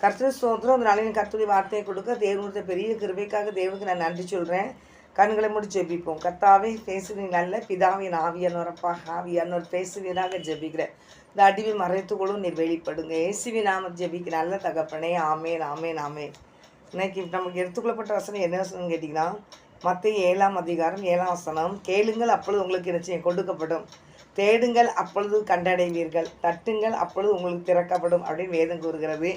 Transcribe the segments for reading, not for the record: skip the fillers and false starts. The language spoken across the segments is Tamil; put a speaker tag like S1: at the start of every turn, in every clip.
S1: கர்த்தர் ஸ்தோத்திரம். அந்த நாளின் கர்த்தருடைய வார்த்தையை கொடுக்க தேவனுடைய பெரிய கிருபைக்காக தேவனுக்கு நான் நன்றி சொல்கிறேன். கண்களை மூடி ஜெபிப்போம். கர்த்தாவே பேசுவீங்க நல்ல பிதாவின் ஆவியானோரப்பா ஆவியானோர் பேசுவீராக ஜெபிக்கிறேன். இந்த அடிவை மறைத்துக்கொள்ளும் நீர் வெளிப்படுங்க. இயேசுவின் நாம ஜெபிக்கிற நல்ல தகப்பனே. ஆமேன் ஆமேன் ஆமேன். இன்னைக்கு நமக்கு எடுத்துக்கொள்ளப்பட்ட வசனம் என்ன வசனம் கேட்டிங்கன்னா, மத்தேயு 7ஆம் அதிகாரம் 7ஆம் வசனம். கேளுங்கள் அப்பொழுது உங்களுக்கு நிச்சயம் கொடுக்கப்படும், தேடுங்கள் அப்பொழுது கண்டடைவீர்கள், தட்டுங்கள் அப்பொழுது உங்களுக்கு திறக்கப்படும் அப்படின்னு வேதம் கூறுகிறது.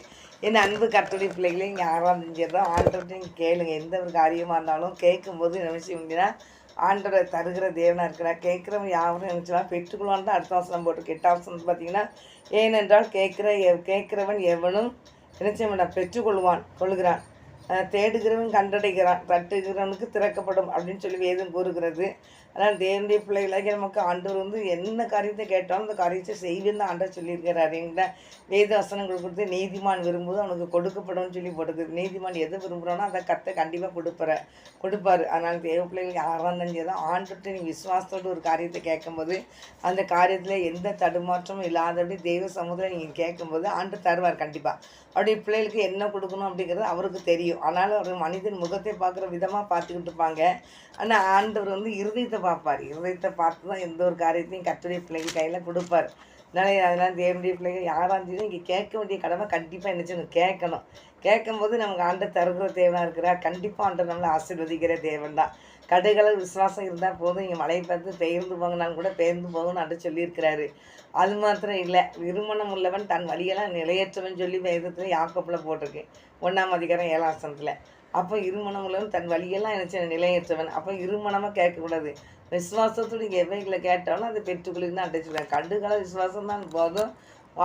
S1: என் அன்பு கர்த்தருடைய பிள்ளைகளே, இங்கே ஆராய்ஞ்சிடறோம். ஆண்டவர்கிட்ட கேளுங்க. எந்த ஒரு காரியமாக இருந்தாலும் கேட்கும்போது நினைச்சு அப்படின்னா ஆண்டவரை தருகிற தேவனாக இருக்கிறார். கேட்குறவங்க யாரும் நினச்சலாம் பெற்றுக்கொள்வான்னு தான் அடுத்த வசனம் போட்டு 8ஆம் வசனம் பார்த்தீங்கன்னா, ஏனென்றால் கேட்குறவன் எவனும் நினைச்சவன் கொள்கிறான், தேடுகிறவன் கண்டடைகிறான், தட்டுகிறவனுக்கு திறக்கப்படும் அப்படின்னு சொல்லி வேதம் கூறுகிறது. அதனால் தேவனுடைய பிள்ளைகளாகி நமக்கு ஆண்டவர் என்ன காரியத்தை கேட்டாலும் அந்த காரியத்தை செய்வேன்னு தான் ஆண்டவர் சொல்லியிருக்கிறார். என்கிட்ட வேத வசனங்கள் கொடுத்து நீதிமான் விரும்புவது அவனுக்கு கொடுக்கப்படும் சொல்லி போடுது. நீதிமான் எதை விரும்புகிறானோ அதை கத்தை கண்டிப்பாக கொடுப்பார். அதனால் தேவ பிள்ளைகள் யாராக இருந்தாலும் தான் ஆண்டுட்டு நீங்கள் விசுவாசத்தோடு ஒரு காரியத்தை கேட்கும்போது அந்த காரியத்தில் எந்த தடுமாற்றமும் இல்லாதபடி தெய்வ சமூகத்தில் நீங்கள் கேட்கும்போது ஆண்டு தருவார் கண்டிப்பாக. அப்படி பிள்ளைகளுக்கு என்ன கொடுக்கணும் அப்படிங்கிறது அவருக்கு தெரியும். ஆனாலும் அவர் மனிதன் முகத்தை பார்க்குற விதமாக பார்த்துக்கிட்டு இருப்பாங்க. ஆனால் ஆண்டவர் இருதயத்தை பார்ப்பார். இருதயத்தை பார்த்து தான் எந்த ஒரு காரியத்தையும் கர்த்தருடைய பிள்ளைகள் கையில் கொடுப்பார். அதனால் தேவனுடைய பிள்ளைகள் யாராக இருந்துச்சுன்னா இங்கே கேட்க வேண்டிய கடமை கண்டிப்பாக என்ன செய்யணும், கேட்கணும். கேட்கும்போது நமக்கு ஆண்டவர் தருகிற தேவனாக இருக்கிறார். கண்டிப்பாக ஆண்டவர் நம்மளை ஆசீர்வதிக்கிற தேவன் தான். கடுகளவு விசுவாசம் இருந்தால் போதும், இங்கே மழையை பார்த்து பெயர்ந்து போங்கனாலும் கூட பெயர்ந்து போகணும்னு ஆண்டு சொல்லியிருக்கிறாரு. அது மாத்திரம் இல்லை, இருமணம் உள்ளவன் தன் வழியெல்லாம் நிலையற்றவன் சொல்லி வேதத்தில் யாக்கோப்பில் போட்டிருக்கு 1ஆம் அதிகாரம் 7ஆம் வசனத்தில். அப்போ இருமணம் உள்ளவன் தன் வழியெல்லாம் நினைச்ச நிலையற்றவன். அப்போ இருமணமாக கேட்கக்கூடாது. விசுவாசத்தோடு எவைகளை கேட்டாலும் அதை பெற்றுக்கொள்ளின்னு அடைச்சிடுவேன். கடுகள விசுவாசம் தான் போதும்,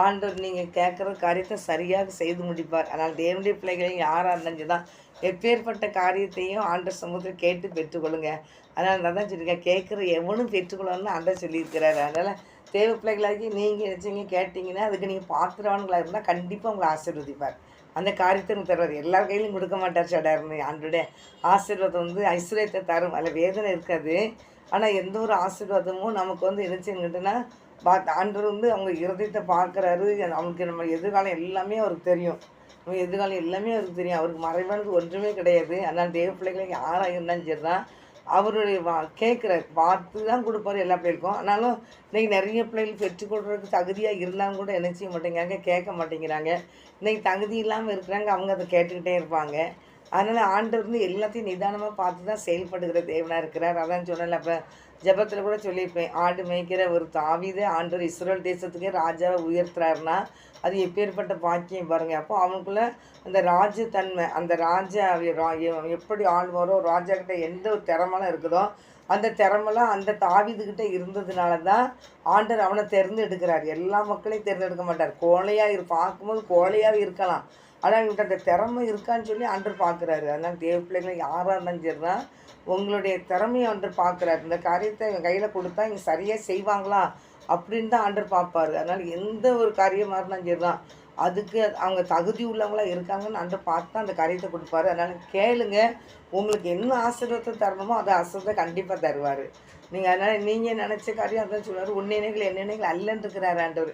S1: ஆண்டவர் நீங்கள் கேட்குற காரியத்தை சரியாக செய்து முடிப்பார். அதனால் தேவனுடைய பிள்ளைகளையும் யாராக இருந்துச்சு தான் எப்பேற்பட்ட காரியத்தையும் ஆண்டவர் சமூகத்தில் கேட்டு பெற்றுக்கொள்ளுங்க. அதனால் நான் தான் சொல்லியிருக்கேன், கேட்குற எவனும் பெற்றுக்கொள்ளணும்னு ஆண்டவர் சொல்லியிருக்கிறாரு. அதனால் தேவ பிள்ளைகளாகி நீங்கள் நினச்சிங்க கேட்டிங்கன்னா அதுக்கு நீங்கள் பாத்திரவான்களாக இருந்தால் கண்டிப்பாக உங்களை ஆசீர்வதிப்பார். அந்த காரியத்தை தருவார். எல்லா கையிலும் கொடுக்க மாட்டார். சடார்னு ஆண்டோடைய ஆசீர்வாதம் ஐஸ்வர்யத்தை தரும். அதில் வேதனை இருக்காது. ஆனால் எந்த ஒரு ஆசீர்வாதமும் நமக்கு நினைச்சுக்கிட்டுன்னா ஆண்டவர் அவங்க இருதயத்தை பார்க்குறாரு. அவனுக்கு நம்ம எதிர்காலம் எல்லாமே அவருக்கு தெரியும். நம்ம எதிர்காலம் எல்லாமே அவருக்கு தெரியும். அவருக்கு மறைவானது ஒன்றுமே கிடையாது. அதனால் தேவ பிள்ளைகளை யாராக இருந்தாலும் சரி தான் அவருடைய கேட்குறாரு, பார்த்து தான் கொடுப்பாரு எல்லா பிள்ளைகளுக்கும். ஆனாலும் இன்றைக்கி நிறைய பிள்ளைகள் பெற்றுக்கொள்றதுக்கு தகுதியாக இருந்தாலும் கூட என்ன செய்ய மாட்டேங்கிறாங்க, கேட்க மாட்டேங்கிறாங்க. இன்றைக்கி தகுதி இல்லாமல் இருக்கிறாங்க, அவங்க அதை கேட்டுக்கிட்டே இருப்பாங்க. அதனால் ஆண்டவர் எல்லாத்தையும் நிதானமாக பார்த்து தான் செயல்படுகிற தேவனாக இருக்கிறார். அதான் சொன்னல, அப்போ ஜபத்தில் கூட சொல்லியிருப்பேன், ஆடு மேய்க்கிற ஒரு தாவீதை ஆண்டவர் இஸ்ரேல் தேசத்துக்கே ராஜாவை உயர்த்துறாருன்னா அது எப்பேற்பட்ட பாக்கியம் பாருங்கள். அப்போ அவனுக்குள்ளே அந்த ராஜ்யத்தன்மை, அந்த ராஜா எப்படி ஆள்வாரோ, ராஜாக்கிட்ட எந்த ஒரு திறமெல்லாம் இருக்குதோ அந்த திறமெல்லாம் அந்த தாவீதுக்கிட்ட இருந்ததுனால தான் ஆண்டவர் அவனை தேர்ந்தெடுக்கிறார். எல்லா மக்களையும் தேர்ந்தெடுக்க மாட்டார். கோழையாக பார்க்கும்போது கோழையாக இருக்கலாம், ஆனால் இவங்க அந்த திறமை இருக்கான்னு சொல்லி ஆண்டவர் பார்க்குறாரு. அதனால் தேவ பிள்ளைகளை யாராக இருந்தாலும் சரி தான் உங்களுடைய திறமையை ஆண்டவர் பார்க்குறாரு. இந்த காரியத்தை இவங்க கையில் கொடுத்தா இங்கே சரியாக செய்வாங்களா அப்படின்னு தான் ஆண்டவர் பார்ப்பார். அதனால் எந்த ஒரு காரியமாக இருந்தாலும் சரி தான் அதுக்கு அவங்க தகுதி உள்ளவங்களாக இருக்காங்கன்னு ஆண்டவர் பார்த்து தான் அந்த காரியத்தை கொடுப்பாரு. அதனால் கேளுங்க, உங்களுக்கு என்ன ஆசீர்வாதத்தை தரணுமோ அதை ஆசீர்வாதத்தை கண்டிப்பாக தருவார். அதனால் நீங்கள் நினச்ச காரியம் அதான் சொல்லுவார், உன்னினைகள் என்னென்னைகள் அல்லன்னு இருக்கிறார் ஆண்டவர்.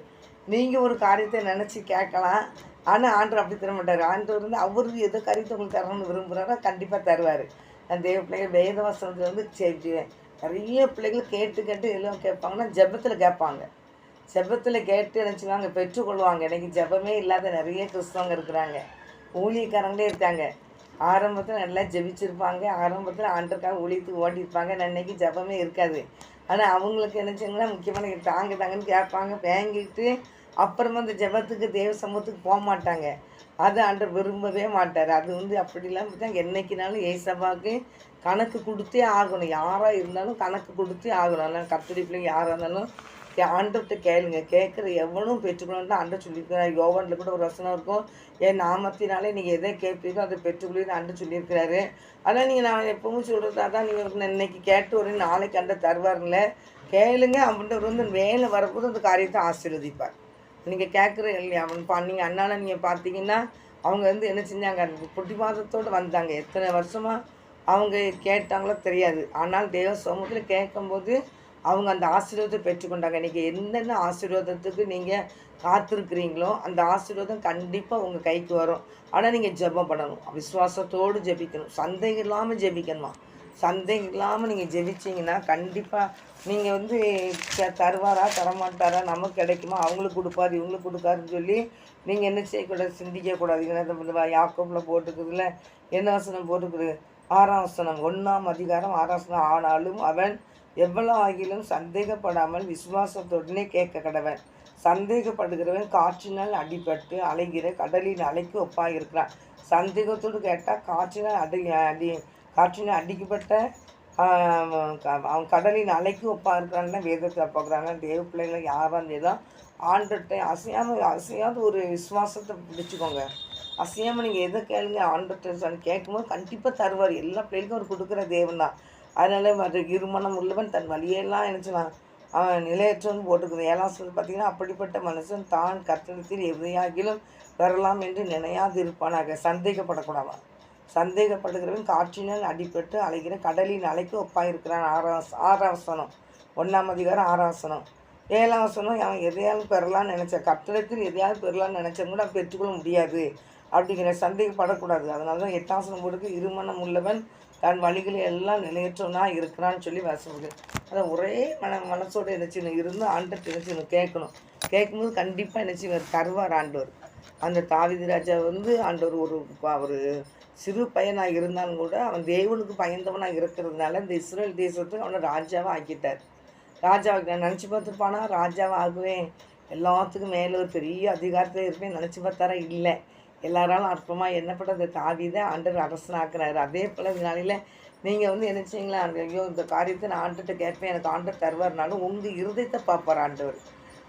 S1: நீங்கள் ஒரு காரியத்தை நினச்சி கேட்கலாம், ஆனால் ஆண்டவர் அப்படி தர மாட்டார். ஆண்டவர் அவருக்கு எதோ காரியத்தை உங்களுக்கு தரணும்னு விரும்புகிறாரோ கண்டிப்பாக தருவார். அந்த தேவ பிள்ளைகள் வேதவசனத்தில் நிறைய பிள்ளைகள் கேட்டு எல்லாம் கேட்பாங்கன்னா ஜெபத்தில் கேட்பாங்க. ஜெபத்தில் கேட்டு நினச்சிவாங்க பெற்றுக்கொள்வாங்க. இன்றைக்கி ஜெபமே இல்லாத நிறைய கிறிஸ்தவங்க இருக்கிறாங்க, ஊழியக்காரங்களே இருக்காங்க. ஆரம்பத்தில் நல்லா ஜெபிச்சிருப்பாங்க, ஆரம்பத்தில் ஆண்டருக்காக ஊழியத்துக்கு ஓட்டியிருப்பாங்க. இன்றைக்கி ஜெபமே இருக்காது. ஆனால் அவங்களுக்கு நினச்சிங்கன்னா முக்கியமான தாங்கன்னு கேட்பாங்க, வாங்கிட்டு அப்புறமா அந்த ஜெபத்துக்கு தேவ சமூகத்துக்கு போக மாட்டாங்க. அது ஆண்டவர் விரும்பவே மாட்டார். அது அப்படிலாம் பார்த்தா என்றைக்கினாலும் ஏசப்பாவுக்கு கணக்கு கொடுத்தே ஆகணும். யாராக இருந்தாலும் கணக்கு கொடுத்தே ஆகணும். அதனால் கர்த்தருடைய பிள்ளைங்க யாராக இருந்தாலும் ஆண்டவர்கிட்ட கேளுங்க. கேட்குற எவனும் பெற்றுக்கணும்னு ஆண்டவர் சொல்லியிருக்கிறார். யோவானில் கூட ஒரு வசனம் இருக்கும், என் நாமத்தினாலே நீங்கள் எதை கேட்பீங்களோ அதை பெற்றுக்கொள்ளுன்னு ஆண்டவர் சொல்லியிருக்கிறாரு. ஆனால் நீங்கள் நான் எப்பவும் சொல்கிறது அதான், நீங்கள் இன்னைக்கு கேட்டு ஒரு நாளைக்கு ஆண்டவர் தருவாருங்கள கேளுங்க. அப்படின்ட்டு வேலை வரப்போது அந்த காரியத்தை ஆசீர்வதிப்பார். நீங்கள் கேட்குற இல்லையா நீங்கள் அண்ணால நீங்கள் பார்த்தீங்கன்னா அவங்க என்ன செஞ்சாங்க, புட்டிவாதத்தோடு வந்தாங்க. எத்தனை வருஷமாக அவங்க கேட்டாங்களோ தெரியாது. ஆனால் தேவ சமூகத்தில் கேட்கும்போது அவங்க அந்த ஆசீர்வாதத்தை பெற்றுக்கொண்டாங்க. நீங்கள் என்னென்ன ஆசீர்வாதத்துக்கு நீங்கள் காத்திருக்கிறீங்களோ அந்த ஆசீர்வாதம் கண்டிப்பாக உங்கள் கைக்கு வரும். ஆனால் நீங்கள் ஜெபம் பண்ணணும், விசுவாசத்தோடு ஜெபிக்கணும், சந்தேகம் இல்லாமல் ஜெபிக்கணுமா. சந்தேகம் இல்லாமல் நீங்கள் ஜெபிச்சிங்கன்னா கண்டிப்பாக நீங்கள் வந்து தருவாரா தரமாட்டாரா, நமக்கு கிடைக்குமா, அவங்களுக்கு கொடுப்பாரு இவங்களுக்கு கொடுக்காருன்னு சொல்லி நீங்கள் என்ன செய்யக்கூடாது, சிந்திக்கக்கூடாது. இந்த யாக்கோபில் போட்டுக்குதுல என்ன வசனம் போட்டுக்குது, 6ஆம் வசனம் 1ஆம் அதிகாரம் 6ஆம் வசனம், ஆனாலும் அவன் எவ்வளோ ஆகிலும் சந்தேகப்படாமல் விசுவாசத்துடனே கேட்க கடவன். சந்தேகப்படுகிறவன் காற்றினால் அடிபட்டு அலைகிற கடலின் அலைக்கு ஒப்பாக இருக்கிறான். சந்தேகத்தோடு கேட்டால் காற்றினால் அடிக்கப்பட்ட அவன் கடலின் அலைக்கு ஒப்பாக இருக்கிறான்னா வேதத்தை பார்க்குறாங்க. தேவ பிள்ளைகளை யாராக இருந்தேதான் ஆண்டர்கிட்ட அசையாத ஒரு விசுவாசத்தை பிடிச்சிக்கோங்க. அசையாமல் நீங்கள் எதை கேளுங்க, ஆண்டர்கிட்ட கேட்கும்போது கண்டிப்பாக தருவார். எல்லா பிள்ளைகளுக்கும் அவர் கொடுக்குற தேவன் தான். அதனால் அது இருமனம் உள்ளவன் தன் வழியெல்லாம் நினச்சினான் அவன் நிலையற்றவன் போட்டுக்குது. 7ஆம் பார்த்தீங்கன்னா, அப்படிப்பட்ட மனுஷன் தான் கர்த்தரிடத்தில் எதையாகிலும் பெறலாம் என்று நினையாது இருப்பானாக. சந்தேகப்படக்கூடாதான். சந்தேகப்படுகிறவன் காற்றினால் அடிபட்டு அலைகிற கடலின் அலைக்கு ஒப்பாயிருக்கிறான். 6ஆம் வசனம் 1ஆம் அதிகாரம் 6ஆம் வசனம். 7ஆம் வசனம், அவன் எதையாவது பெறலான்னு நினச்சேன், கர்த்தரிடத்தில் எதையாவது பெறலான்னு நினச்சவங்க கூட பெற்றுக்கொள்ள முடியாது அப்படிங்கிற. சந்தேகப்படக்கூடாது. அதனால தான் 8ஆம் வசனம் போட்டு, இருமனம் உள்ளவன் தன் வழிகளில் எல்லாம் நிலையற்றவனாக இருக்கிறான்னு சொல்லி வசனம். அதை ஒரே மனசோடு நினச்சின்னு இருந்து ஆண்டர் நினச்சின்னு கேட்கணும். கேட்கும்போது கண்டிப்பாக நினச்சி தருவார் ஆண்டவர். அந்த தாவீது ராஜா வந்து ஆண்டவர் ஒரு சிறு பையனாக இருந்தாலும் கூட அவன் தேவனுக்கு பயந்தவனாக இருக்கிறதுனால இந்த இஸ்ரேல் தேசத்துக்கு அவனை ராஜாவை ஆக்கிட்டார். ராஜாவுக்கு நான் நினச்சி பார்த்துருப்பானா, ராஜாவை ஆகுவேன், எல்லாத்துக்கும் மேலே ஒரு பெரிய அதிகாரத்தில் இருப்பேன் நினச்சி பார்த்தாரா? இல்லை. எல்லாராலும் அற்பமாக எண்ணப்பட்ட தாவீதை ஆண்டவர் அரசனாக்குறாரு. அதே போல் நாளையில் நீங்கள் வந்து என்ன செய்யுங்களா, ஐயோ இந்த காரியத்தை நான் ஆண்டர்கிட்ட கேட்பேன், எனக்கு ஆண்டர் தருவார்னாலும் உங்கள் இருதயத்தை பார்ப்பார் ஆண்டவர்.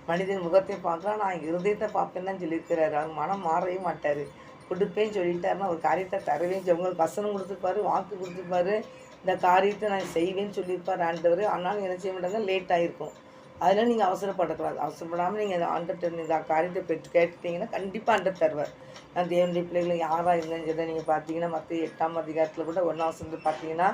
S1: மனிதன் முகத்தை பார்க்கலாம், நான் இருதயத்தை பார்ப்பேன்னு தான் சொல்லியிருக்கிறாரு. அவர் மனம் மாறவே மாட்டார். கொடுப்பேன்னு சொல்லிட்டாருன்னா ஒரு காரியத்தை தருவேன்னு உங்களுக்கு வசனம் கொடுத்துருப்பாரு, வாக்கு கொடுத்துருப்பாரு, இந்த காரியத்தை நான் செய்வேன்னு சொல்லியிருப்பார் ஆண்டவர். ஆனாலும் என்ன செய்ய மாட்டாங்க, லேட் ஆகிருக்கும். அதெல்லாம் நீங்கள் அவசரப்படக்கூடாது. அவசரப்படாமல் நீங்கள் ஆண்டர்கிட்ட இந்த காரியத்தை பெற்று கேட்டுட்டிங்கன்னா கண்டிப்பாக ஆண்டர் தருவார். நான் தேவனுடைய பிள்ளைகளை யாராக இருந்தேன்னு சொல்லி நீங்கள் பார்த்தீங்கன்னா, மற்ற 8ஆம் அதிகாரத்தில் கூட 1ஆம் வசனத்தில் பார்த்தீங்கன்னா,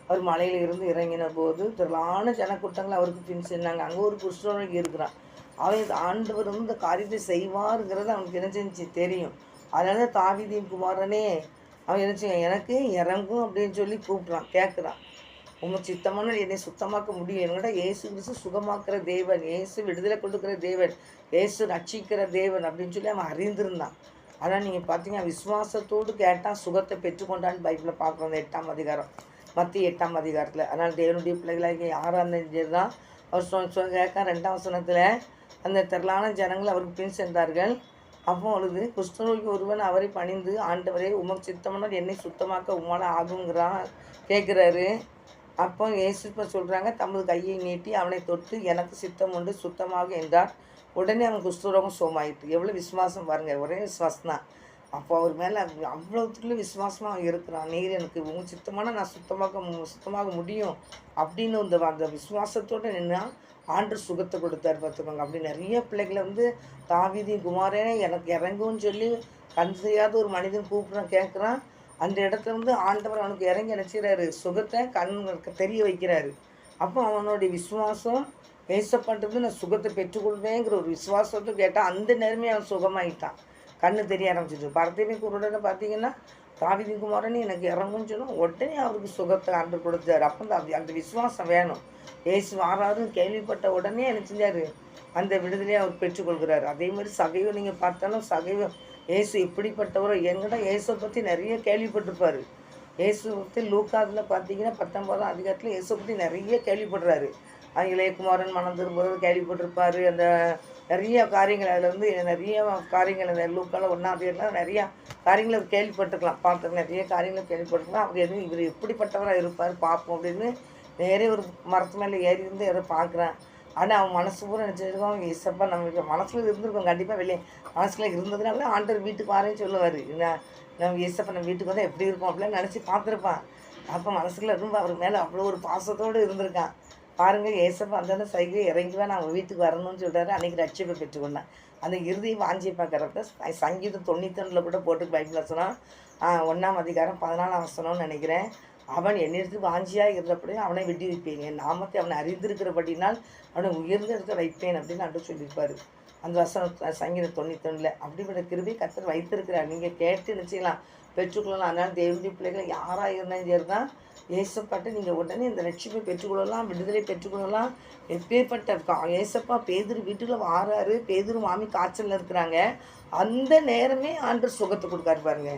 S1: அவர் மலையில் இருந்து இறங்கின போது திரளான ஜனக்கூட்டங்கள் அவருக்கு பின் சென்னாங்க. அங்கே ஒரு குஷ்டரோகி இருக்கிறான். அவன் ஆண்டவர் வந்து இந்த காரியத்தை செய்வாருங்கிறது அவனுக்கு என்ன செஞ்சு தெரியும். அதனால தாவீதின் குமாரனே அவன் என்ன செய்ய, எனக்கு இறங்கும் அப்படின்னு சொல்லி கூப்பிட்றான், கேட்குறான். உங்கள் சித்தமான என்னை சுத்தமாக்க முடியும். என்னோட இயேசு கிறிஸ்து சுகமாக்குற தேவன், இயேசு விடுதலை கொடுக்குற தேவன், இயேசு ரட்சிக்கிற தேவன் அப்படின்னு சொல்லி அவன் அறிந்திருந்தான். ஆனால் நீங்கள் பார்த்தீங்கன்னா விசுவாசத்தோடு கேட்டால் சுகத்தை பெற்றுக்கொண்டான்னு பைபிளில் பார்க்குறோம். 8ஆம் அதிகாரம் மத்திய 8ஆம் அதிகாரத்தில். அதனால் தேவனுடைய பிள்ளைகளாக யாராக இருந்தது தான் அவர் கேட்க 2ஆம் வசனத்தில் அந்த திரளான ஜனங்கள் அவருக்கு பின் சென்றார்கள். அப்பொழுது குஷ்டரோகி ஒருவன் அவரை பணிந்து, ஆண்டவரே உமக்கு சித்தமானால் என்னை சுத்தமாக்க உம்மால் ஆகுங்கிறான் கேட்குறாரு. அப்போ இயேசு சொல்கிறாங்க, தமது கையை நீட்டி அவனை தொட்டு எனக்கு சித்தம் உண்டு சுத்தமாக என்றார். உடனே அவன் குஷ்டரோகம் சோமாயிட்டு. எவ்வளோ விசுவாசம் பாருங்கள், ஒரே விசுவாசம் தான். அப்போ அவர் மேலே அவ்வளோத்துக்குள்ளே விசுவாசமாக இருக்கிறான். நீர் எனக்கு உங்கள் சித்தமான நான் சுத்தமாக முடியும் அப்படின்னு அந்த விசுவாசத்தோடு நின்னா ஆண்டு சுகத்தை கொடுத்தார் பார்த்துக்கோங்க. அப்படி நிறைய பிள்ளைகளை வந்து தாவீதின் குமாரனே எனக்கு இறங்குன்னு சொல்லி கண் செய்யாத ஒரு மனிதன் கூப்பிட்றான், கேட்குறான். அந்த இடத்துல வந்து ஆண்டவர் அவனுக்கு இறங்கி நினச்சிக்கிறாரு, சுகத்தை கண்ணுக்கு தெரிய வைக்கிறாரு. அப்போ அவனுடைய விசுவாசம் பேசப்பட்டது, நான் சுகத்தை பெற்றுக்கொள்வேங்கிற ஒரு விசுவாசத்தை கேட்டால் அந்த நேரமே அவன் சுகமாயிட்டான். கண்ணு தெரிய ஆரம்பிச்சிட்டு. பரதேவி குருடனை பார்த்தீங்கன்னா தாவீதின் குமாரனே எனக்கு இறங்குன்னு சொன்னால் உடனே அவருக்கு சுகத்தை ஆண்டவர் கொடுத்தாரு. அப்போ அந்த விசுவாசம் வேணும். இயேசு வாராருன்னு கேள்விப்பட்ட உடனே என்ன செஞ்சார், அந்த விடுதலையை அவர் பெற்றுக்கொள்கிறார். அதே மாதிரி சகைவம் நீங்கள் பார்த்தாலும் சகைவம் இயேசு இப்படிப்பட்டவரோ என்கிட்ட இயேசுவை பற்றி நிறைய கேள்விப்பட்டிருப்பார். இயேசு பற்றி லூக்காவில் பார்த்தீங்கன்னா 19ஆம் அதிகாரத்தில் இயேசுவை பற்றி நிறைய கேள்விப்படுறாரு. இளையகுமாரன் மனம் திரும்புறது கேள்விப்பட்டிருப்பார். அந்த நிறைய காரியங்கள் அதில் வந்து நிறைய காரியங்கள் அந்த லூக்காவில் 1ஆம் அதிகாரத்தில் நிறையா காரியங்களை அவர் கேள்விப்பட்டிருக்கலாம், பார்த்து நிறைய காரியங்களை கேள்விப்பட்டிருக்கலாம். அவர் எதுவும் இவர் எப்படிப்பட்டவராக இருப்பார் பார்ப்போம் அப்படின்னு நேரே ஒரு மரத்து மேலே ஏறி இருந்து யாரோ பார்க்குறேன். ஆனால் அவன் மனசு பூரா நினச்சிருக்கோம், இசப்பா நம்ம மனசில் இருந்திருக்கோம், கண்டிப்பாக வெளியே மனசில் இருந்ததுனால ஆண்டவர் வீட்டுக்கு வரேன்னு சொல்லுவார். நம்ம இசப்பா நம்ம வீட்டுக்கு வந்தால் எப்படி இருக்கும் அப்படின்னு நினச்சி பார்த்துருப்பான். அப்போ மனசுக்குள்ள ரொம்ப அவர் மேலே அவ்வளோ ஒரு பாசத்தோடு இருந்திருக்கான். பாருங்கள், ஏசப்பா அந்த சைகை இறங்கிவா நான் அவன் வீட்டுக்கு வரணும்னு சொல்கிறாரு. அன்றைக்கி ரட்சிப்பை பெற்றுக்கொண்டேன். அந்த இறுதியை வாஞ்சியை பார்க்குறப்ப சங்கீதம் 92 கூட போட்டு பைபிள் வசனம் 1ஆம் அதிகாரம் 14ஆம் வசனம்னு நினைக்கிறேன். அவன் என்னிடத்தில் வாஞ்சியாக இருந்தபடியே அவனை விடுவிப்பேன், என் நாமத்தை அவனை அறிந்திருக்கிறபடினால் அவனை உயர்ந்த இடத்துல வைப்பேன் அப்படின்னு ஆண்டவர் சொல்லியிருப்பார். அந்த வசனம் சங்கீதம் 91. அப்படிப்பட்ட கிருபை கர்த்தர் வைத்திருக்கிறார். நீங்கள் கேட்டு நிச்சயலாம் பெற்றுக்கொள்ளலாம். அதனால் தேவனுடைய பிள்ளைகள் யாராக இருந்தாலும் சரி தான் ஏசப்பாட்ட நீங்கள் உடனே இந்த லட்சுமி பெற்றுக்கொள்ளலாம், விடுதலை பெற்றுக்கொள்ளலாம். எப்பேற்பட்ட ஏசப்பா பேதுரு வீட்டுக்குள்ள வாராரு, பேதுரு மாமி காய்ச்சலில் இருக்கிறாங்க. அந்த நேரமே ஆண்டவர் சுகத்தை கொடுக்காரு பாருங்க.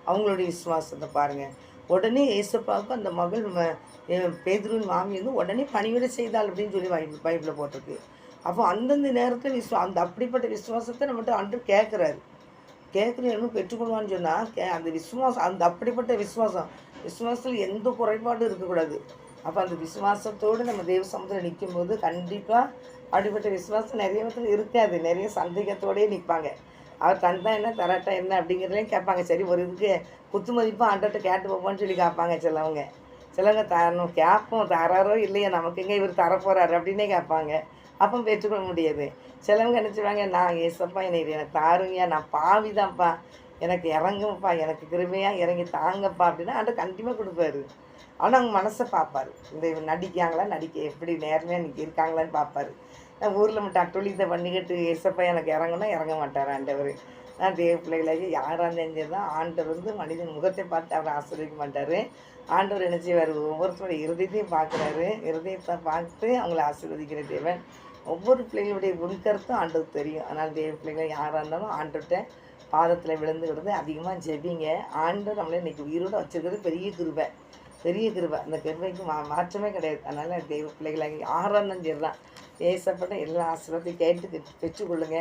S1: அவங்களுடைய விசுவாசத்தை பாருங்கள். உடனே ஏசப்பாவுக்கு அந்த மகள் பேதுருவின் மாமி வந்து உடனே பணிவிடை செய்தாள் அப்படின்னு சொல்லி பைபிளில் போட்டிருக்கு. அப்போ அந்தந்த நேரத்தில் அந்த அப்படிப்பட்ட விசுவாசத்தை நம்மகிட்ட ஆண்டவர் கேட்குறேன்னு பெற்றுக்கொள்வான்னு சொன்னால் அந்த விசுவாசம், அந்த அப்படிப்பட்ட விசுவாசத்தில் எந்த குறைபாடும் இருக்கக்கூடாது. அப்போ அந்த விசுவாசத்தோடு நம்ம தேவ சமுதிரம் நிற்கும்போது கண்டிப்பாக அப்படிப்பட்ட விசுவாசம் நிறைய இடத்துல இருக்காது. நிறைய சந்தேகத்தோடயே நிற்பாங்க. அவர் தந்தா என்ன தராட்டா என்ன அப்படிங்கிறதையும் கேட்பாங்க. சரி ஒரு இதுக்கு குத்து மதிப்பாக ஆண்டர்கிட்ட கேட்டு போப்போன்னு சொல்லி கேட்பாங்க. சிலவங்க தரணும் கேட்போம், தராரோ இல்லையா நமக்கு எங்கே இவர் தரப்போகிறாரு அப்படின்னே கேட்பாங்க. அப்போ பெற்றுக்கொள்ள முடியாது. சிலவங்க நினச்சிவாங்க, நான் ஏசப்பா எனக்கு தாருங்கய்யா, நான் பாவிதான்ப்பா, எனக்கு இறங்கும்ப்பா, எனக்கு கிருமையாக இறங்கி தாங்கப்பா அப்படின்னா ஆண்டவர் கண்டிப்பாக கொடுப்பாரு. ஆனால் அவங்க மனசை பார்ப்பார். இந்த நடிக்காங்களா, எப்படி நேர்மையாக இன்றைக்கி இருக்காங்களான்னு பார்ப்பார். ஊரில் மட்டும் அட்டொழித்தை பண்ணிக்கிட்டு ஏசப்பா எனக்கு இறங்குனா இறங்க மாட்டார் ஆண்டவர். நான் தேவ பிள்ளைகளாகி யாராக இருந்தாலும் தான் ஆண்டவர் வந்து மனிதன் முகத்தை பார்த்து அவரை ஆசீர்வதிக்க மாட்டார். ஆண்டவர் என்ன செய்வார், ஒவ்வொருத்தருடைய இருதயத்தையும் பார்க்குறாரு. இருதயத்தை பார்த்து அவங்கள ஆசீர்வதிக்கிற தேவன். ஒவ்வொரு பிள்ளைகளுடைய உள்கருத்தும் ஆண்டவருக்கு தெரியும். அதனால் தேவ பிள்ளைகள் யாராக இருந்தாலும் ஆண்டவர்கிட்ட பாதத்தில் விழுந்துக்கிறது அதிகமாக ஜெபிங்க. ஆண்டவர் நம்மளை இன்றைக்கி உயிரோடு வச்சுருக்கிறது பெரிய கிருபை. அந்த கிருபைக்கு மாற்றமே கிடையாது. அதனால் தெய்வ பிள்ளைகளாகி ஆறாந்தம் தான் ஏசப்பட்ட எல்லா ஆசீர்வாதத்தையும் கேட்டு பெற்றுக்கொள்ளுங்க.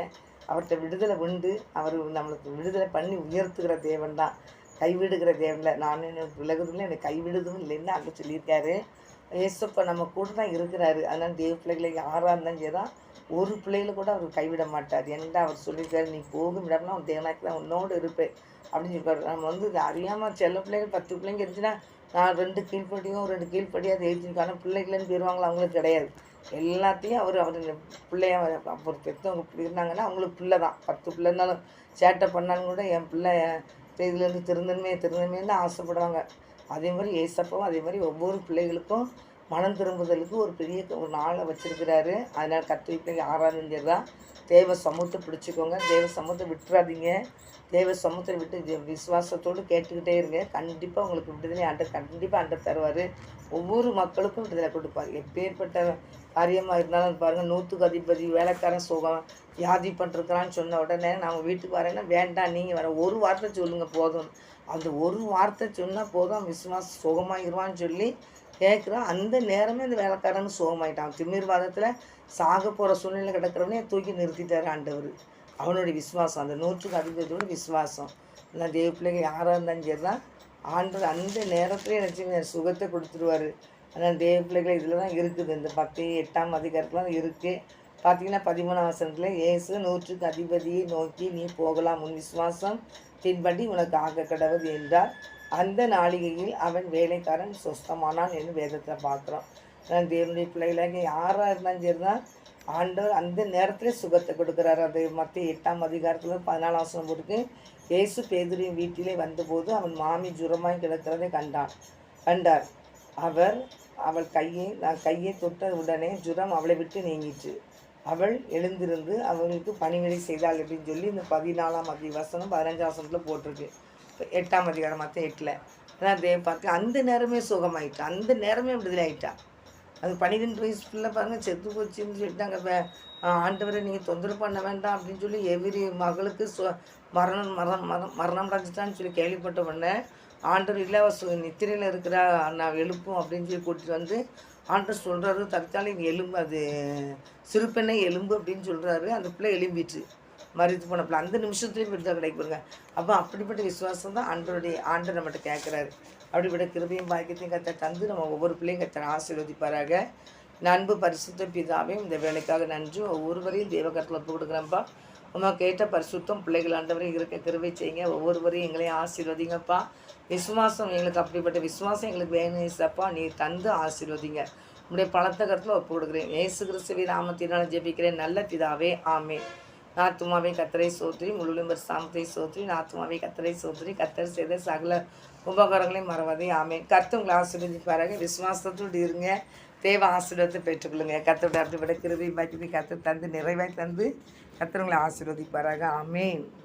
S1: அவர்கிட்ட விடுதலை உண்டு. அவர் நம்மளுக்கு விடுதலை பண்ணி உயர்த்துகிற தேவன் தான், கைவிடுகிற தேவனில். நான் விலகுதுல என்னை கைவிடுதும் இல்லைன்னு அங்கே சொல்லியிருக்காரு. ஏசப்பா நம்ம கூட தான் இருக்கிறாரு. அதனால் தேவ பிள்ளைகளை யாராக இருந்தாலும் சரி தான், ஒரு பிள்ளைகளை கூட அவர் கைவிட மாட்டார். ஏன்டா அவர் சொல்லியிருக்காரு, நீ போகும் இடம்னா உன் தேவனாக்கி தான் உன்னோடு இருப்பேன் அப்படின்னு சொல்லியிருக்காரு. நம்ம வந்து அறியாமல் சில பிள்ளைகள் 10 பிள்ளைங்க இருந்துச்சுன்னா நான் 2 கீழ்ப்படியும் 2 கீழ்ப்படியும் அது எழுதிருக்கான பிள்ளைகளேன்னு போயிடுவாங்களா, அவங்களுக்கு கிடையாது. எல்லாத்தையும் அவர் பிள்ளைய ஒரு பெற்றவங்க இப்படி இருந்தாங்கன்னா அவங்களுக்கு பிள்ளை தான். 10 பிள்ளை இருந்தாலும் சேட்டை பண்ணாலும் கூட என் பிள்ளை இதுலேருந்து திருந்தணுமேன்னு ஆசைப்படுவாங்க. அதே மாதிரி ஏசப்பாவும் அதே மாதிரி ஒவ்வொரு பிள்ளைகளுக்கும் மனம் திரும்புதலுக்கு ஒரு பெரிய ஒரு நாளை வச்சுருக்கிறாரு. அதனால் கத்திரிக்கை ஆராதனை தான். தேவ சமூகத்தை பிடிச்சிக்கோங்க, தேவ சமூகத்தை விட்டுறாதீங்க. தேவ சமூகத்தை விட்டு விசுவாசத்தோடு கேட்டுக்கிட்டே இருங்க. கண்டிப்பாக உங்களுக்கு விடுதலை கண்டிப்பாக ஆண்டவர் தருவார். ஒவ்வொரு மக்களுக்கும் விடுதலை கொடுப்பார். எப்பேற்பட்ட காரியமாக இருந்தாலும் பாருங்கள், 100க்கு அதிபதி வேலைக்காரன் சுகம் வியாதி பண்ணிருக்கிறான்னு சொன்ன உடனே நம்ம வீட்டுக்கு வரேன்னா வேண்டாம் நீங்கள் வர ஒரு வார்த்தை சொல்லுங்கள் போதும். அந்த ஒரு வார்த்தை சொன்னால் போதும் விசுவாசம் சுகமாகிடுவான்னு சொல்லி கேட்குறோம். அந்த நேரமே அந்த வேலைக்காரன்னு சுகமாயிட்டான். திமிர்வாதத்தில் சாக போகிற சூழ்நிலை கிடக்கிறவனே தூக்கி நிறுத்திட்டார் ஆண்டவர். அவனுடைய விசுவாசம், அந்த 100க்கு அதிபதியோட விசுவாசம். இல்லை தேவ பிள்ளைங்க யாராக இருந்தாலும் சரி தான் ஆண்டவர் அந்த நேரத்துலேயே நினச்சி சுகத்தை கொடுத்துருவார். அதனால் தேவ பிள்ளைகள் இதில் தான் இருக்குது. இந்த 8ஆம் அதிகாரத்தில் தான் இருக்குது. பார்த்திங்கன்னா 13ஆம் வசனத்தில் இயேசு 100க்கு அதிபதியை நோக்கி நீ போகலாம், உன் விசுவாசம் பின்படி உனக்கு ஆக கடவுது என்றார். அந்த நாளிகையில் அவன் வேலைக்காரன் சொஸ்தமானான் என்று வேதத்தில் பார்க்குறோம். தேவனுடைய பிள்ளைகளாக யாராக இருந்தாலும் சரி தான் ஆண்டவர் அந்த நேரத்தில் சுகத்தை கொடுக்குறாரு. அது மத்திய 8ஆம் அதிகாரத்தில் 14ஆம் வசனம் போட்டுக்கு இயேசு பேதுருவின் வீட்டிலே வந்தபோது அவன் மாமி ஜுரமாய் கிடக்கிறதை கண்டார். அவள் கையை தொட்ட உடனே ஜுரம் அவளை விட்டு நீங்கிச்சு. அவள் எழுந்திருந்து அவர்களுக்கு பணிவிடை செய்தாள் அப்படின்னு சொல்லி இந்த 14ஆம் வசனம் 15ஆம் வசனத்தில் போட்டிருக்கு. 8ஆம் அதிகாரம் மற்ற 8ல் அதான் தேவ பார்த்து அந்த நேரமே சுகமாயிட்டா, அந்த நேரமே விடுதலை ஆகிட்டா. அது 12 வயசு பிள்ளை பாருங்கள் செத்து போச்சுன்னு சொல்லிட்டாங்க. ஆண்டவரை நீங்கள் தொந்தரவு பண்ண வேண்டாம் அப்படின்னு சொல்லி எவ்ரி மகளுக்கு மரணம் அடைஞ்சிட்டான்னு சொல்லி கேள்விப்பட்ட உடனே ஆண்டவர் இல்லை நித்திரையில் இருக்கிறா நான் எழுப்பும் அப்படின்னு சொல்லி கூட்டிகிட்டு வந்து ஆண்டவர் சொல்கிறாரு, தற்காலிக எலும்பு அது சிறுபெண்ணை எலும்பு அப்படின்னு சொல்கிறாரு. அந்த பிள்ளை எலும்பிட்டு மறித்து போன பிள்ளை அந்த நிமிஷத்துலேயும் விடுதலை கிடைக்குங்க. அப்போ அப்படிப்பட்ட விசுவாசம் தான் ஆண்டவர் நம்மகிட்ட கேட்குறாரு. அப்படிப்பட்ட கிருபையும் பாக்கியத்தையும் கத்த தந்து நம்ம ஒவ்வொரு பிள்ளையும் கத்த ஆசீர்வதிப்பாராக. நண்பு பரிசுத்த பிதாவே இந்த வேலைக்காக நன்றி. ஒவ்வொருவரையும் தேவகரத்தில் ஒப்பு கொடுக்குறேன்ப்பா. நம்ம கேட்ட பரிசுத்தம் பிள்ளைகள் ஆண்டவரையும் இருக்க கிருபை செய்யுங்க. ஒவ்வொருவரையும் எங்களையும் ஆசீர்வதிங்கப்பா. விசுவாசம் எங்களுக்கு அப்படிப்பட்ட விசுவாசம் எங்களுக்கு வேணும் ஏசப்பா. நீ தந்து ஆசீர்வதிங்க. உங்களுடைய பலத்த கருத்தில் ஒப்பு கொடுக்குறேன். இயேசு கிறிஸ்துவின் நாமத்தினால் ஜெபிக்கிறேன் நல்ல பிதாவே, ஆமென். நாத்துமாவே கத்தரை சோத்ரி, முழுவதும் சாமத்தை சோத்ரி, நாத்துமாவே கத்தரை சோத்ரி, கத்தர் செய்த சகல உபகாரங்களையும் மறவாதே. ஆமென். கர்த்தர் உங்களை ஆசீர்வதிப்பாராக. விசுவாசத்தோடு இருங்க. தேவ ஆசீர்வாதத்தை பெற்றுக்கொள்ளுங்க. கர்த்தருடைய அப்படிப்பட்ட கிருபை பாக்கியத்தை கர்த்தர் தந்து நிறைவாய் தந்து கர்த்தர் உங்களை ஆசீர்வதிப்பாராக. ஆமென்.